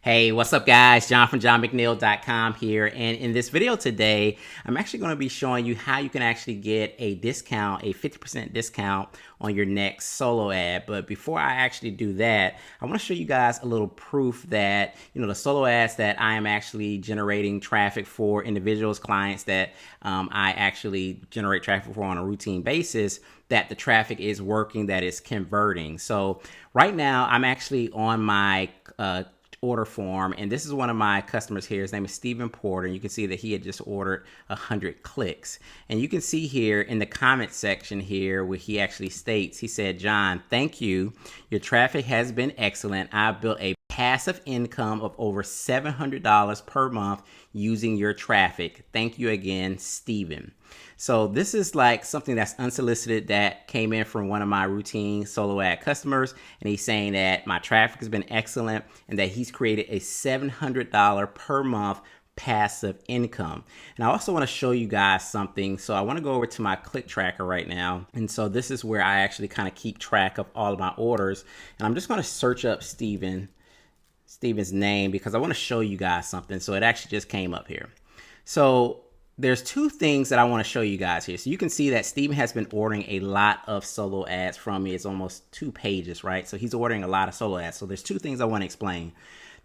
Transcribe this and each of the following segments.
Hey, what's up, guys? John from johnmcneil.com here. And in this video today, I'm actually going to be showing you how you can actually get a discount, a 50% discount on your next solo ad. But before I actually do that, I want to show you guys a little proof that, the solo ads that I am actually generating traffic for individuals, clients that I actually generate traffic for on a routine basis, that the traffic is working, that it's converting. So right now, I'm actually on my order form, and this is one of my customers here. His name is Stephen Porter. You can see that he had just ordered 100 clicks, and you can see here in the comment section here where he actually states, he said, "John, thank you. Your traffic has been excellent. I've built a passive income of over $700 per month using your traffic. Thank you again, Stephen." So this is like something that's unsolicited that came in from one of my routine solo ad customers, and he's saying that my traffic has been excellent and that he's created a $700 per month passive income. And I also want to show you guys something. So I want to go over to my click tracker right now. And so this is where I actually kind of keep track of all of my orders. And I'm just going to search up Stephen's name because I want to show you guys something. So it actually just came up here. So there's two things that I want to show you guys here. So you can see that Stephen has been ordering a lot of solo ads from me. It's almost 2 pages, right? So he's ordering a lot of solo ads. So there's two things I want to explain.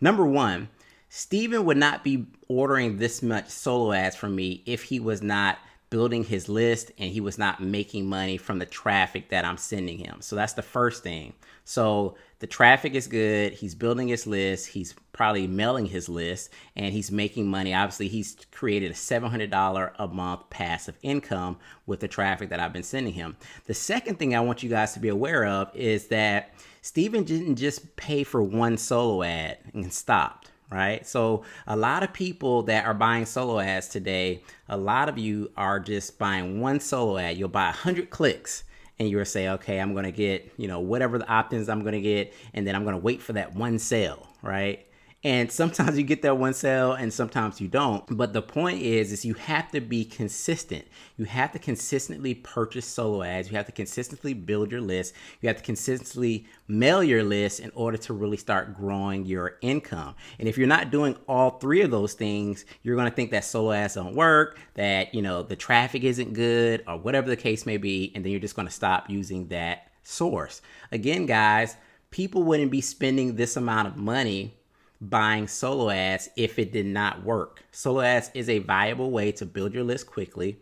Number one, Stephen would not be ordering this much solo ads from me if he was not building his list and he was not making money from the traffic that I'm sending him. So that's the first thing. So the traffic is good. He's building his list. He's probably mailing his list and he's making money. Obviously, he's created a $700 a month passive income with the traffic that I've been sending him. The second thing I want you guys to be aware of is that Stephen didn't just pay for one solo ad and stopped. Right? So a lot of people that are buying solo ads today, a lot of you are just buying one solo ad. You'll buy 100 clicks and you'll say, okay, I'm going to get, whatever the opt-ins I'm going to get, and then I'm going to wait for that one sale, right? And sometimes you get that one sale and sometimes you don't. But the point is you have to be consistent. You have to consistently purchase solo ads. You have to consistently build your list. You have to consistently mail your list in order to really start growing your income. And if you're not doing all three of those things, you're going to think that solo ads don't work, that, the traffic isn't good, or whatever the case may be. And then you're just going to stop using that source. Again, guys, people wouldn't be spending this amount of money buying solo ads if it did not work. Solo ads is a viable way to build your list quickly.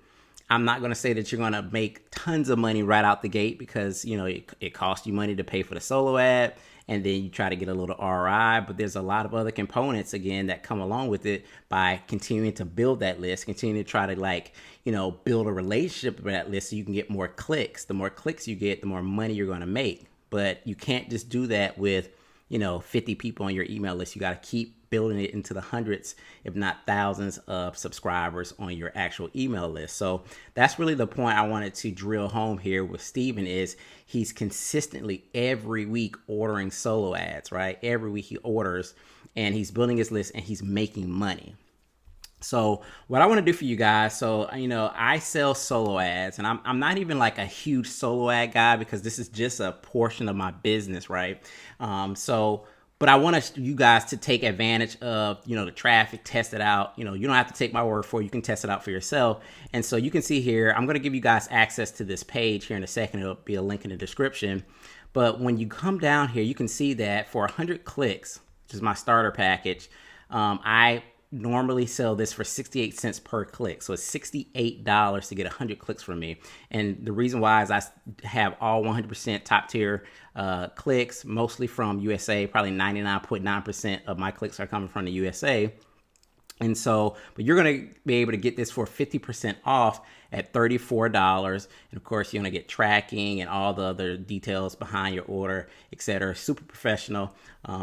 I'm not going to say that you're going to make tons of money right out the gate because, it costs you money to pay for the solo ad and then you try to get a little ROI, but there's a lot of other components again that come along with it by continuing to build that list, continuing to try to build a relationship with that list so you can get more clicks. The more clicks you get, the more money you're going to make. But you can't just do that with 50 people on your email list. You got to keep building it into the hundreds, if not thousands of subscribers on your actual email list. So that's really the point I wanted to drill home here with Stephen is he's consistently every week ordering solo ads, right? Every week he orders and he's building his list and he's making money. So what I want to do for you guys, I sell solo ads and I'm not even like a huge solo ad guy because this is just a portion of my business, right? But I want you guys to take advantage of, the traffic, test it out. You don't have to take my word for it. You can test it out for yourself. And so you can see here, I'm going to give you guys access to this page here in a second. It'll be a link in the description. But when you come down here, you can see that for 100 clicks, which is my starter package, I normally sell this for 68 cents per click. So it's $68 to get 100 clicks from me. And the reason why is I have all 100% top tier clicks, mostly from USA. Probably 99.9% of my clicks are coming from the USA. And so, but you're going to be able to get this for 50% off at $34. And of course, you're going to get tracking and all the other details behind your order, etc. Super professional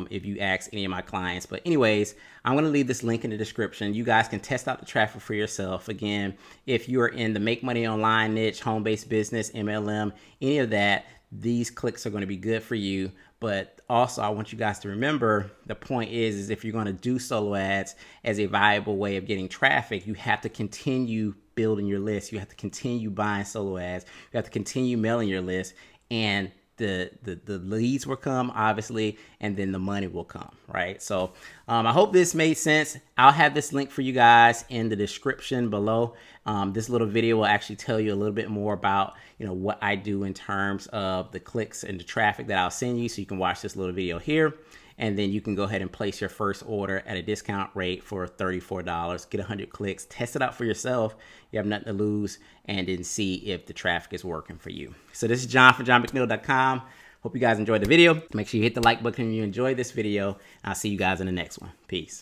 if you ask any of my clients. But anyways, I'm going to leave this link in the description. You guys can test out the traffic for yourself. Again, if you're in the make money online niche, home-based business, MLM, any of that, these clicks are going to be good for you. But also, I want you guys to remember the point is if you're going to do solo ads as a viable way of getting traffic, you have to continue building your list. You have to continue buying solo ads. You have to continue mailing your list. And the leads will come, obviously, and then the money will come, right? So I hope this made sense. I'll have this link for you guys in the description below. This little video will actually tell you a little bit more about, you know, what I do in terms of the clicks and the traffic that I'll send you. So you can watch this little video here, and then you can go ahead and place your first order at a discount rate for $34. Get 100 clicks, test it out for yourself. You have nothing to lose, and then see if the traffic is working for you. So this is John from JohnMcNeil.com. Hope you guys enjoyed the video. Make sure you hit the like button if you enjoyed this video. I'll see you guys in the next one. Peace.